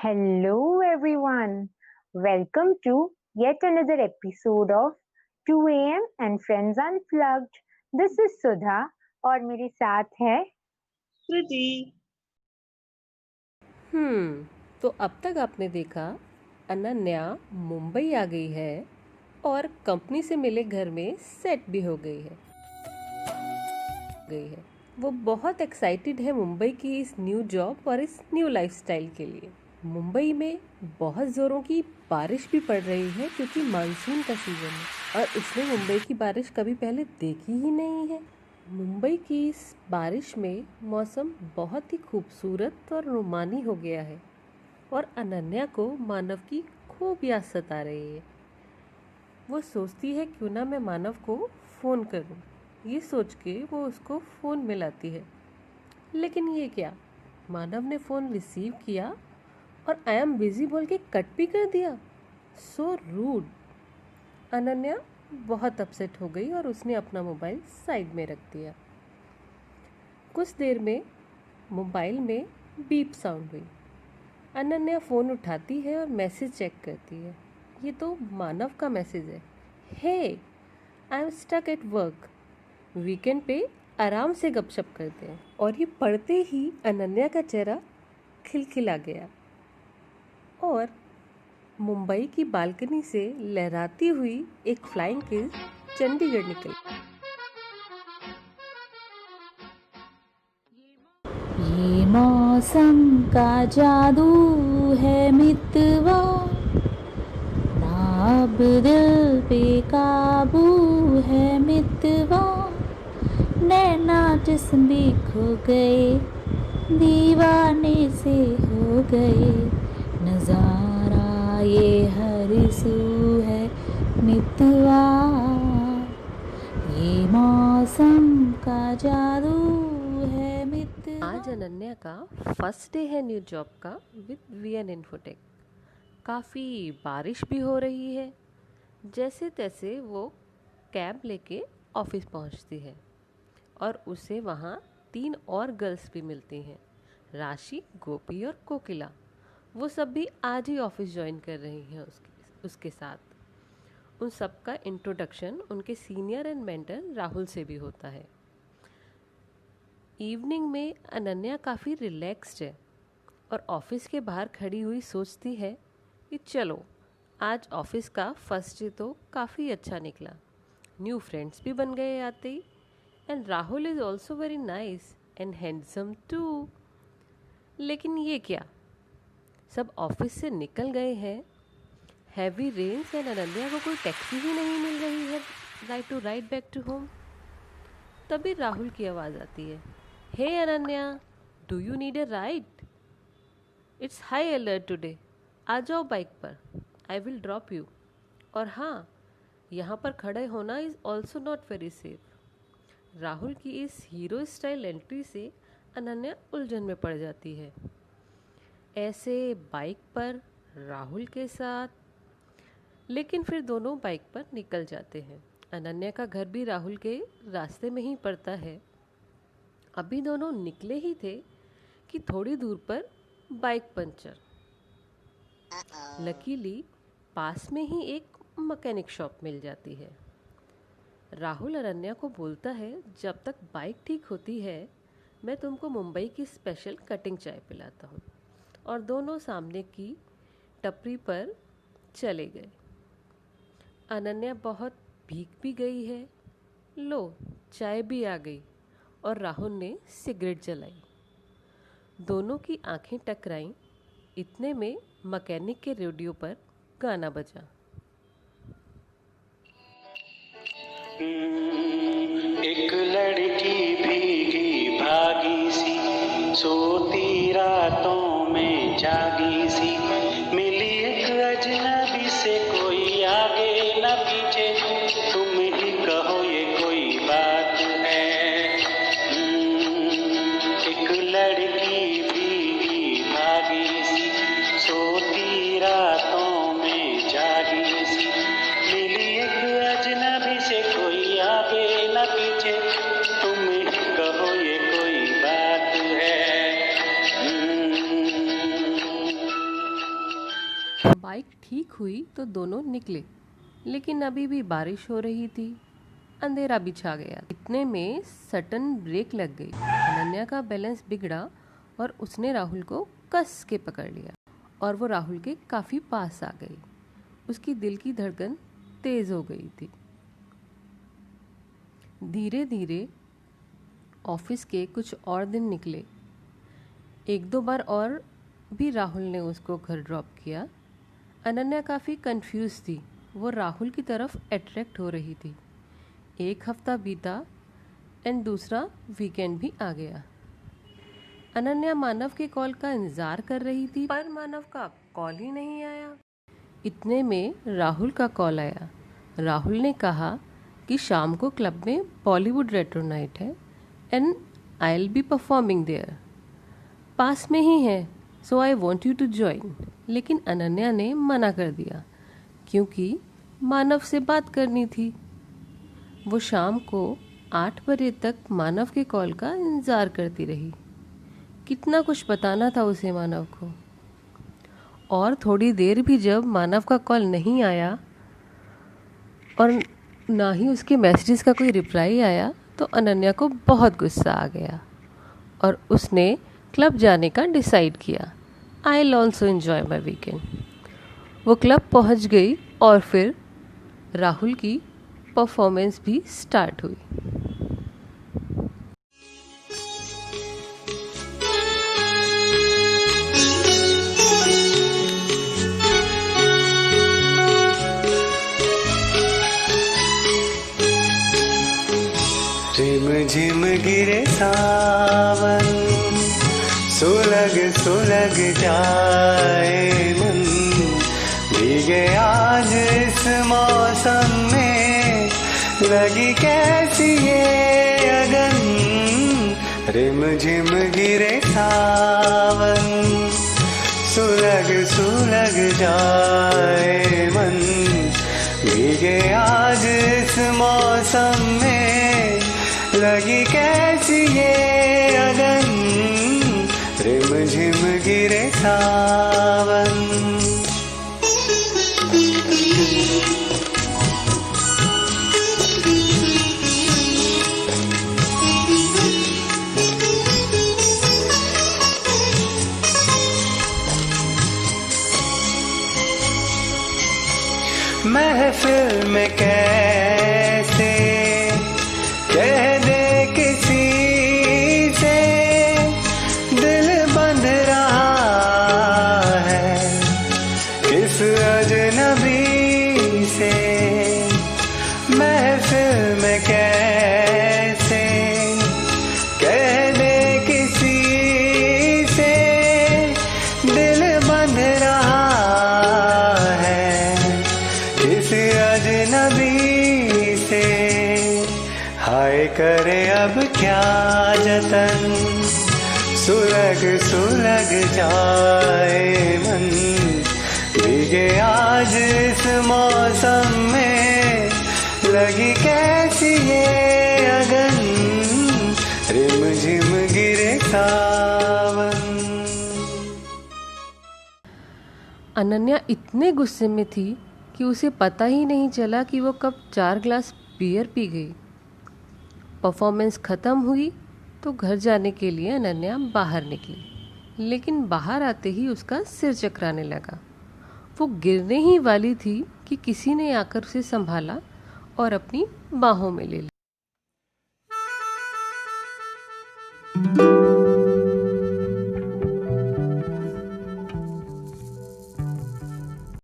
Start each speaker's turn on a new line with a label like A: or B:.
A: Hello, everyone. Welcome to yet another episode of 2 a.m. and Friends Unplugged. This is Sudha और मेरे साथ है
B: कृति।
C: तो अब तक आपने देखा अनन्या मुंबई आ गई है और कंपनी से मिले घर में सेट भी हो गई है। वो बहुत एक्साइटेड है मुंबई की इस न्यू जॉब और इस न्यू लाइफस्टाइल के लिए। मुंबई में बहुत ज़ोरों की बारिश भी पड़ रही है क्योंकि मानसून का सीज़न है और उसने मुंबई की बारिश कभी पहले देखी ही नहीं है। मुंबई की इस बारिश में मौसम बहुत ही खूबसूरत और रोमानी हो गया है और अनन्या को मानव की खूब याद सता रही है। वो सोचती है क्यों ना मैं मानव को फ़ोन करूं। ये सोच के वो उसको फ़ोन मिलाती है, लेकिन ये क्या, मानव ने फ़ोन रिसीव किया और आई एम बिज़ी बोल के कट भी कर दिया। So rude. अनन्या बहुत अपसेट हो गई और उसने अपना मोबाइल साइड में रख दिया। कुछ देर में मोबाइल में बीप साउंड हुई। अनन्या फ़ोन उठाती है और मैसेज चेक करती है। ये तो मानव का मैसेज है। Hey, I am stuck at work, weekend पे आराम से गपशप करते हैं। और ये पढ़ते ही अनन्या का चेहरा खिलखिला गया और मुंबई की बालकनी से लहराती हुई एक फ्लाइंग किस चंडीगढ़ निकल।
D: ये मौसम का जादू है मितवा, ना अब दिल पे काबू है मितवा, नैना जिस्म भी खो गए, दीवाने से हो गए, नजारा ये हर सू है मितवा, ये मौसम का जादू है मितवा।
C: आज अनन्या का फर्स्ट डे है न्यू जॉब का विद वीएन इन्फोटेक। काफ़ी बारिश भी हो रही है। जैसे तैसे वो कैब लेके ऑफिस पहुंचती है और उसे वहाँ 3 और गर्ल्स भी मिलती हैं, राशि, गोपी और कोकिला। वो सब भी आज ही ऑफिस ज्वाइन कर रही हैं उसके साथ। उन सब का इंट्रोडक्शन उनके सीनियर एंड मेंटर राहुल से भी होता है। इवनिंग में अनन्या काफ़ी रिलैक्स्ड है और ऑफिस के बाहर खड़ी हुई सोचती है कि चलो आज ऑफिस का फर्स्ट डे तो काफ़ी अच्छा निकला। न्यू फ्रेंड्स भी बन गए आते ही, and Rahul is also very nice and handsome too. लेकिन ये क्या, सब ऑफिस से निकल गए हैं। हैवी रेन्स एंड अनन्या को कोई टैक्सी ही नहीं मिल रही है राइट बैक टू होम। तभी राहुल की आवाज़ आती है, hey Ananya, do you need a ride? It's high alert today, आ जाओ बाइक पर, आई विल ड्रॉप यू। और हाँ, यहाँ पर खड़े होना is also not very safe. Rahul की इस हीरो स्टाइल एंट्री से अनन्या उलझन में पड़ जाती है। ऐसे बाइक पर राहुल के साथ, लेकिन फिर दोनों बाइक पर निकल जाते हैं। अनन्या का घर भी राहुल के रास्ते में ही पड़ता है। अभी दोनों निकले ही थे कि थोड़ी दूर पर बाइक पंचर। लकीली पास में ही एक मैकेनिक शॉप मिल जाती है। राहुल अनन्या को बोलता है, जब तक बाइक ठीक होती है मैं तुमको मुंबई की स्पेशल कटिंग चाय पिलाता हूँ। और दोनों सामने की टपरी पर चले गए। अनन्या बहुत भीग भी गई है, लो चाय भी आ गई और राहुल ने सिगरेट जलाई। दोनों की आंखें टकराईं। इतने में मैकेनिक के रेडियो पर गाना बजा।
E: एक लड़की भीगी भागी सी, सोती रातों में जागी सी, मिली एक अजनबी से, कोई आगे न पीछे, तुम ही कहो ये कोई बात है। एक लड़की भीगी भागी सी, सोती रातों में जागी सी, मिली एक अजनबी से, कोई आगे न पीछे, तुम ही कहो ये कोई बात है।
C: ठीक हुई तो दोनों निकले, लेकिन अभी भी बारिश हो रही थी। अंधेरा भी छा गया। इतने में सडन ब्रेक लग गई। अनन्या का बैलेंस बिगड़ा और उसने राहुल को कस के पकड़ लिया और वो राहुल के काफ़ी पास आ गई। उसकी दिल की धड़कन तेज़ हो गई थी। धीरे धीरे ऑफिस के कुछ और दिन निकले। 1-2 बार और भी राहुल ने उसको घर ड्रॉप किया। अनन्या काफ़ी कंफ्यूज थी। वो राहुल की तरफ अट्रैक्ट हो रही थी। 1 हफ्ता बीता एंड दूसरा वीकेंड भी आ गया। अनन्या मानव के कॉल का इंतज़ार कर रही थी, पर मानव का कॉल ही नहीं आया। इतने में राहुल का कॉल आया। राहुल ने कहा कि शाम को क्लब में बॉलीवुड रेट्रो नाइट है and I will be performing there. पास में ही है, so I want you to join. लेकिन अनन्या ने मना कर दिया क्योंकि मानव से बात करनी थी। वो शाम को 8 बजे तक मानव के कॉल का इंतज़ार करती रही। कितना कुछ बताना था उसे मानव को। और थोड़ी देर भी जब मानव का कॉल नहीं आया और ना ही उसके मैसेजेस का कोई रिप्लाई आया तो अनन्या को बहुत गुस्सा आ गया और उसने क्लब जाने का डिसाइड किया। I will also enjoy my weekend. वो क्लब पहुंच गई और फिर राहुल की परफॉर्मेंस भी स्टार्ट हुई।
E: रिम झिम गिरे सावन, सुलग सुलग जाए मन, भीगे आज इस मौसम में, लगी कैसी ये अगन। रिम झिम गिरे सावन, सुलग सुलग जाए मन, भीगे आज इस मौसम में, लगी कैसी ये अगन। रिम झिम गिरे सावन। महफिल में कैसे कह दे किसी से, दिल बंध रहा है किस अजनबी से। महफिल में कैसे कह दे किसी से, दिल बंध रहा है किस अजनबी से। हाय करे अब क्या जतन, सुलग सुलग जाए मन, भीगे आज इस मौसम में, लगी कैसी ये अगन। रिम झिम गिरे सावन।
C: अनन्या इतने गुस्से में थी कि उसे पता ही नहीं चला कि वो कब 4 ग्लास बियर पी गई। परफॉर्मेंस ख़त्म हुई तो घर जाने के लिए अनन्या बाहर निकली, लेकिन बाहर आते ही उसका सिर चकराने लगा। वो गिरने ही वाली थी कि किसी ने आकर उसे संभाला और अपनी बाहों में ले लिया।